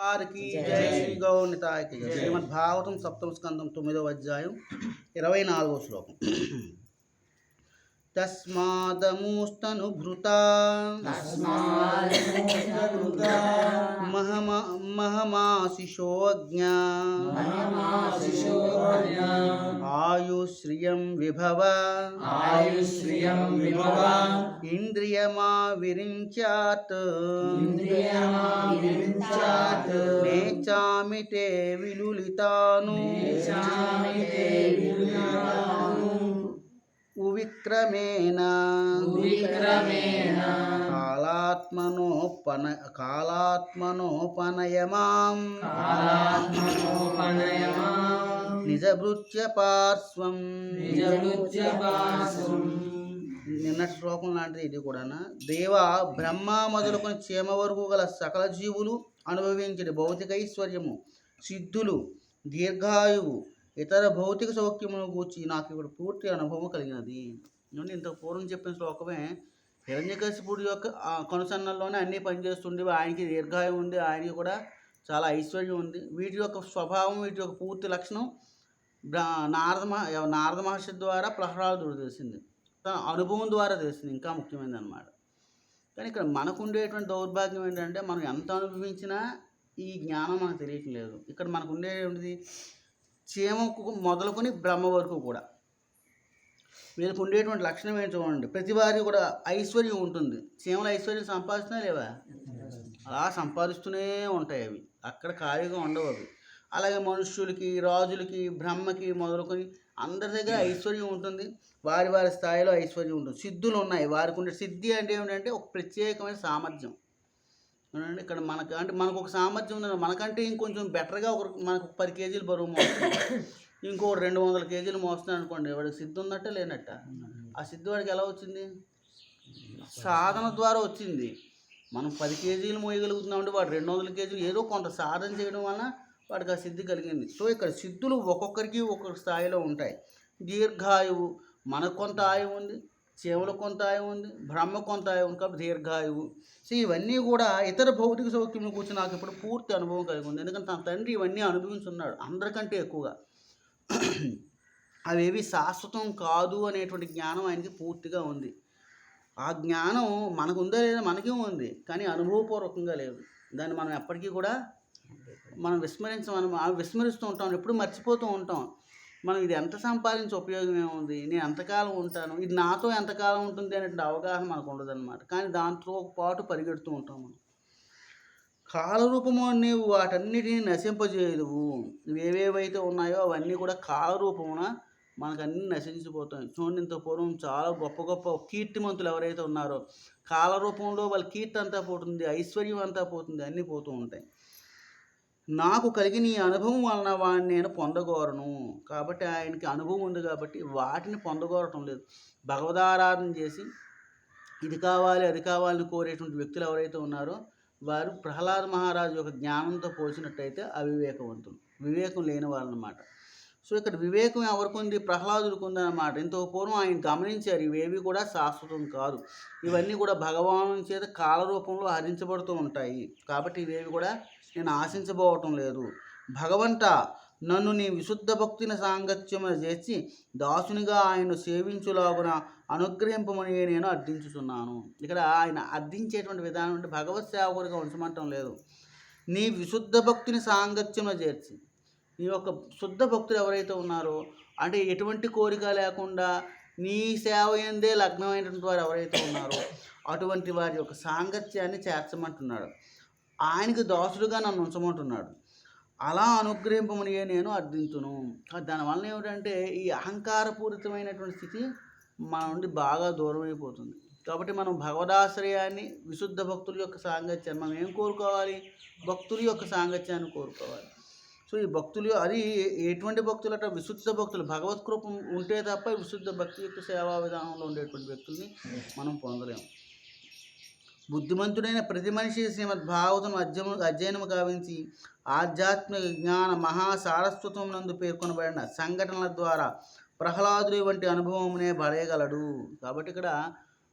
వారికి జయ శ్రీ గౌనితాయకి శ్రీమద్భాగవతం సప్తమ స్కందం 9వ అధ్యాయం 24వ శ్లోకం. తస్మాదమూస్తనుభృతా మహమాశిషోజ్ఞా ఆయుశ్రియం విభవ ఇంద్రియమా విరించాత్ నేచామి తే విలులితాను ఉవిక్రమేణ కాలాత్మనోపనయమాం నిజభృత్య పార్శ్వం. నిన్న శ్లోకం లాంటిది ఇది కూడా. దేవ బ్రహ్మ మొదలుకొని చీమ వరకు గల సకల జీవులు అనుభవించిన భౌతిక ఐశ్వర్యము, సిద్ధులు, దీర్ఘాయువు, ఇతర భౌతిక సౌఖ్యమును గూర్చి నాకు ఇప్పుడు పూర్తి అనుభవం కలిగినది. ఇంత పూర్వం చెప్పిన శ్లోకమే హిరణ్యకశిపుడి యొక్క కనుసన్నల్లోనే అన్నీ పనిచేస్తుండేవి. ఆయనకి దీర్ఘాయువు ఉంది, ఆయనకి కూడా చాలా ఐశ్వర్యం ఉంది. వీటి యొక్క స్వభావం, వీటి యొక్క పూర్తి లక్షణం నారద మహర్షి ద్వారా ప్రహ్లాదుడు తెలిసింది, తన అనుభవం ద్వారా తెలిసింది. ఇంకా ముఖ్యమైనది అన్నమాట. కానీ ఇక్కడ మనకు ఉండేటువంటి దౌర్భాగ్యం ఏంటంటే మనం ఎంత అనుభవించినా ఈ జ్ఞానం మనకు తెలియట్లేదు. ఇక్కడ మనకు ఉండేటువంటిది చీమకు మొదలుకొని బ్రహ్మ వరకు కూడా వీళ్ళకు ఉండేటువంటి లక్షణం ఏంటి చూడండి. ప్రతి వారికి కూడా ఐశ్వర్యం ఉంటుంది. చీమల ఐశ్వర్యం సంపాదిస్తున్నా లేవా? అలా సంపాదిస్తూనే ఉంటాయి. అవి అక్కడ ఖాళీగా ఉండవు అవి. అలాగే మనుష్యులకి, రాజులకి, బ్రహ్మకి మొదలుకొని అందరి దగ్గర ఐశ్వర్యం ఉంటుంది. వారి వారి స్థాయిలో ఐశ్వర్యం ఉంటుంది. సిద్ధులు ఉన్నాయి. వారికి ఉండే సిద్ధి అంటే ఏమిటంటే ఒక ప్రత్యేకమైన సామర్థ్యం. ఇక్కడ మనకు ఒక సామర్థ్యం ఉంది. మనకంటే ఇంకొంచెం బెటర్గా మనకు 10 కేజీలు బరువు మోస్తుంది, ఇంకో 200 కేజీలు మోస్తున్నాడు అనుకోండి, వాడికి సిద్ధి ఉన్నట్ట లేనట్ట? ఆ సిద్ధి వాడికి ఎలా వచ్చింది? సాధన ద్వారా వచ్చింది. మనం 10 కేజీలు మోయగలుగుతున్నామంటే వాడు 200 కేజీలు ఏదో కొంత సాధన చేయడం వలన వాడికి ఆ సిద్ధి కలిగింది. సో ఇక్కడ సిద్ధులు ఒక్కొక్కరికి ఒక్కొక్క స్థాయిలో ఉంటాయి. దీర్ఘాయువు, మనకు కొంత ఆయువు ఉంది, చీమలకు కొంత ఆయువు ఉంది, బ్రహ్మ కొంత ఆయువు ఉంది, కాబట్టి దీర్ఘాయువు. సో ఇవన్నీ కూడా ఇతర భౌతిక సౌఖ్యం కూర్చొని నాకు ఇప్పుడు పూర్తి అనుభవం కలిగి ఉంది. ఎందుకంటే తన తండ్రి ఇవన్నీ అనుభవించున్నాడు అందరికంటే ఎక్కువగా. అవేవి శాశ్వతం కాదు అనేటువంటి జ్ఞానం ఆయనకి పూర్తిగా ఉంది. ఆ జ్ఞానం మనకు ఉందా లేదా? మనకే ఉంది, కానీ అనుభవపూర్వకంగా లేదు. దాన్ని మనం ఎప్పటికీ కూడా మనం విస్మరిస్తూ ఉంటాం, ఎప్పుడు మర్చిపోతూ ఉంటాం. మనం ఇది ఎంత సంపాదించి ఉపయోగం ఏముంది, నేను ఎంతకాలం ఉంటాను, ఇది నాతో ఎంతకాలం ఉంటుంది అనేటువంటి అవగాహన మనకు ఉండదన్నమాట. కానీ దాంతో పాటు పరిగెడుతూ ఉంటాం మనం. కాలరూపము నీవు వాటన్నిటినీ నశింపజేయదువు. ఏవేవైతే ఉన్నాయో అవన్నీ కూడా కాలరూపమున మనకు అన్నీ నశించిపోతాయి. చూడండి, ఇంత పూర్వం చాలా గొప్ప గొప్ప కీర్తిమంతులు ఎవరైతే ఉన్నారో కాలరూపంలో వాళ్ళ కీర్తి అంతా పోతుంది, ఐశ్వర్యం అంతా పోతుంది, అన్నీ పోతూ ఉంటాయి. నాకు కలిగిన ఈ అనుభవం వలన వాడిని నేను పొందగోరను. కాబట్టి ఆయనకి అనుభవం ఉంది కాబట్టి వాటిని పొందగోరటం లేదు. భగవదారాధన చేసి ఇది కావాలి అది కావాలని కోరేటువంటి వ్యక్తులు ఎవరైతే ఉన్నారో వారు ప్రహ్లాద మహారాజు యొక్క జ్ఞానంతో పోల్చినట్టయితే అవివేకవంతులు, వివేకం లేని వాళ్ళనమాట. సో ఇక్కడ వివేకం ఎవరికి ఉంది? ప్రహ్లాదుడికి ఉందన్నమాట. ఇంత పూర్వం ఆయన గమనించారు ఇవేవి కూడా శాశ్వతం కాదు, ఇవన్నీ కూడా భగవాను చేత కాలరూపంలో హరించబడుతూ ఉంటాయి. కాబట్టి ఇవేవి కూడా నేను ఆశించబోవటం లేదు. భగవంత, నన్ను నీ విశుద్ధ భక్తిని సాంగత్యమున చేసి దాసునిగా ఆయన సేవించులాగున అనుగ్రహింపమని నేను అర్థించుతున్నాను. ఇక్కడ ఆయన అర్థించేటువంటి విధానం అంటే భగవత్ సేవకుడిగా ఉంచమంటం లేదు. నీ విశుద్ధ భక్తిని సాంగత్యమున చేర్చి, నీ యొక్క శుద్ధ భక్తులు ఎవరైతే ఉన్నారో అంటే ఎటువంటి కోరిక లేకుండా నీ సేవ ఎందే లగ్నమైనటువంటి వారు ఎవరైతే ఉన్నారో అటువంటి వారి యొక్క సాంగత్యాన్ని చేర్చమంటున్నాడు. ఆయనకు దాసుడుగా నన్ను ఉంచమంటున్నాడు. అలా అనుగ్రహింపమని నేను అర్థించును. దానివల్ల ఏమిటంటే ఈ అహంకారపూరితమైనటువంటి స్థితి మన నుండి బాగా దూరం అయిపోతుంది. కాబట్టి మనం భగవదాశ్రయాన్ని, విశుద్ధ భక్తుల యొక్క సాంగత్యాన్ని మనం ఏం కోరుకోవాలి? భక్తుల యొక్క సాంగత్యాన్ని కోరుకోవాలి. సో ఈ భక్తులు అది ఎటువంటి భక్తులు అంటే విశుద్ధ భక్తులు, భగవత్ కృప ఉంటే తప్ప విశుద్ధ భక్తి యొక్క సేవా విధానంలో ఉండేటువంటి వ్యక్తుల్ని మనం పొందలేము. బుద్ధిమంతుడైన ప్రతి మనిషి శ్రీమద్భాగవతం అధ్యయనము గావించి ఆధ్యాత్మిక జ్ఞాన మహాసారస్వతం నందు పేర్కొనబడిన సంఘటనల ద్వారా ప్రహ్లాదుడి వంటి అనుభవమునే పడేయగలడు. కాబట్టి ఇక్కడ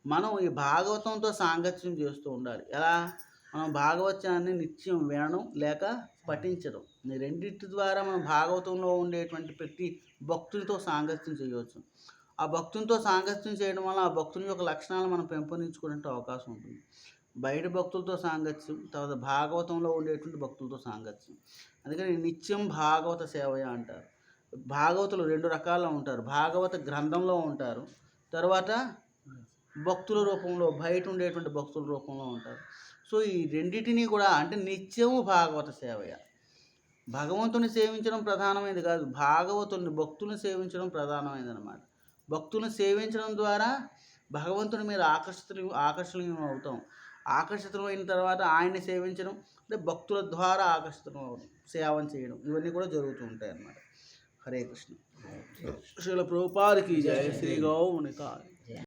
మనం ఈ భాగవతంతో సాంగత్యం చేస్తూ ఉండాలి. ఎలా? మనం భాగవతాన్ని నిత్యం వినడం లేక పఠించడం, ఈ రెండింటి ద్వారా మనం భాగవతంలో ఉండేటువంటి ప్రతి భక్తునితో సాంగత్యం చేయవచ్చు. ఆ భక్తునితో సాంగత్యం చేయడం వల్ల ఆ భక్తుని యొక్క లక్షణాలను మనం పెంపొందించుకునే అవకాశం ఉంటుంది. బయట భక్తులతో సాంగత్యం, తర్వాత భాగవతంలో ఉండేటువంటి భక్తులతో సాంగత్యం. అందుకని నిత్యం భాగవత సేవయ అంటారు. భాగవతులు 2 రకాల్లో ఉంటారు. భాగవత గ్రంథంలో ఉంటారు, తర్వాత భక్తుల రూపంలో బయట ఉండేటువంటి భక్తుల రూపంలో ఉంటారు. సో ఈ రెండిటిని కూడా అంటే నిత్యము భాగవత సేవయ. భగవంతుని సేవించడం ప్రధానమైనది కాదు, భాగవతుల్ని భక్తుల్ని సేవించడం ప్రధానమైనది అనమాట. భక్తులను సేవించడం ద్వారా భగవంతుని మీద ఆకర్షణీయం అవుతాం. ఆకర్షితమైన తర్వాత ఆయన్ని సేవించడం అంటే భక్తుల ద్వారా ఆకర్షితం అవ్వడం, సేవం చేయడం, ఇవన్నీ కూడా జరుగుతూ ఉంటాయి అన్నమాట. హరే కృష్ణ. శ్రీల ప్రభుపాదికి జయ. శ్రీ గౌ నితాయ్.